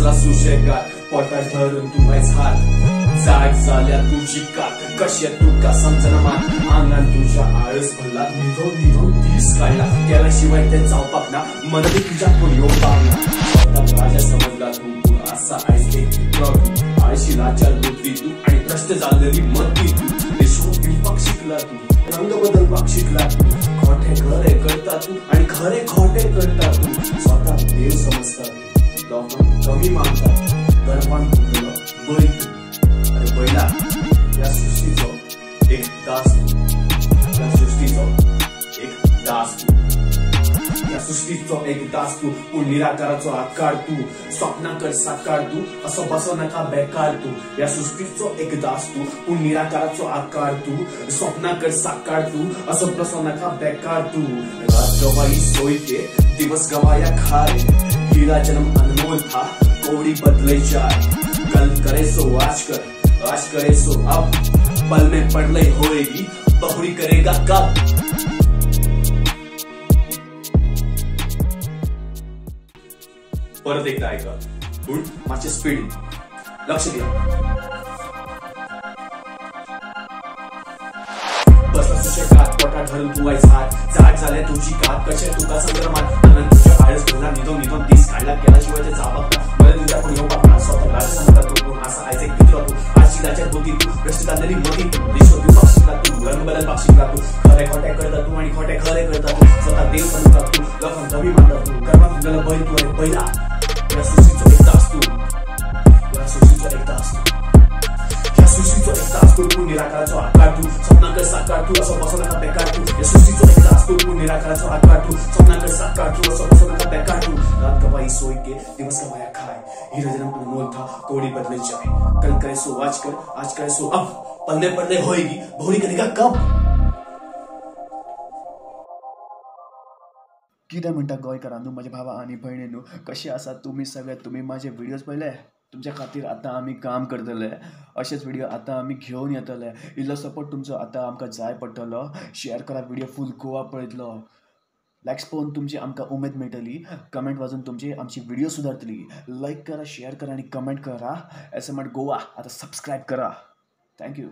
बसला सुशेगात पोटात धरून तू आहेस हात जाग झाल्या तुझी कात कशी तुका समजना मान अंगात तुझ्या आळस भरला निधो तीस काढला केल्याशिवाय ते जाऊ पाकना मनवी तुझ्या कोण योग पावला राजा समजला तू असा आहेस एक आळशी राजा लुटली तू आणि भ्रष्ट झालेली मती तू देशमुख विपाक शिकला तू रंग बदलपाक शिकला तू खोटे खरे करता तू आणि खरे खोटे करता तू स्वतः देव समजतात लोक कमी मानतात गर्भान फुटलं बैल अरे बैला या सृष्टीचो एक दास तू या सृष्टीचो एक दास तू या सृष्टीचो एक दास तू पूण निराकाराचो आकार तू स्वप्नाकर साकार तू असो बसो नका बेकार तू या सृष्टीचो एक दास तू पूण निराकाराचो आकार तू स्वप्नाकर साकार तू असो बसो नका बेकार तू रात गवाई सोई के दिवस गवाया खाए हीरा जन्म अनमोल था कोड़ी बदले जाए कल करे सो आज करे सो अब पल में पड़ले होएगी बहुरी करेगा कब परत एकदा ऐका पण माझे स्पीड लक्ष द्या बसला सुशेगात पोटात धरून तू आहेस हात जाग झाल्या तुझी कात कशा तुका संग्रमात अनंत तुझ्या आळस भरला निधो तीस काढला केल्याशिवाय ते जाबा मला तुझ्या कोणी होता स्वतः राजा समजला तू कोण असा आहेस एक मित्र तू आजची राजा होती तू भ्रष्ट झालेली मती तू देशोपी पक्षीला तू रंग बदल पक्षीला तू खरे खोटे करता तू आणि खोटे खरे करता तू स्वतः देव समजतात तू लोकांना कमी मानतात तू कर्मा तुझ्याला बैल तू आहे बैला या सृष्टीचो एक दास तू या सृष्टीचो एक दास तू या सृष्टीचो एक दास तू पूर्ण निराकाराचो आकार तू स्वप्नाकर साकार तू असो बसो नका बेकार तू या सृष्टीचो एक दास तू पूर्ण निराकाराचो आकार तू स्वप्नाकर साकार तू असो बसो नका बेकार तू रात गवाई सोई के दिवस गवाया खाए हीरा जन्म अनमोल था कोड़ी बदले जाए कल करे सो आज करे सो अब पलने पड़ने होएगी बहुरी करेगा कब कितें म्हणटा गोंयकारांनो म्हजे भावा आनी भयणींनो कशें आसात तुमी सगळे तुमी माझे व्हिडियोज पळयले तुमच्या खातीर आतां आमी काम करतले अशेच व्हिडियो आतां आमी घेवन येतले इल्लो सपोर्ट तुमचो आतां आमकां जाय पडटलो शेअर करा व्हिडियो फूल गोवा पळयतलो लायक्स पळोवन तुमची आमकां उमेद मेळटली कमेंट वाजून तुमची आमची व्हिडियो सुदारतली लायक करा शेअर करा आनी कमेंट करा एस एम गोवा आतां सबस्क्रायब करा थँक्यू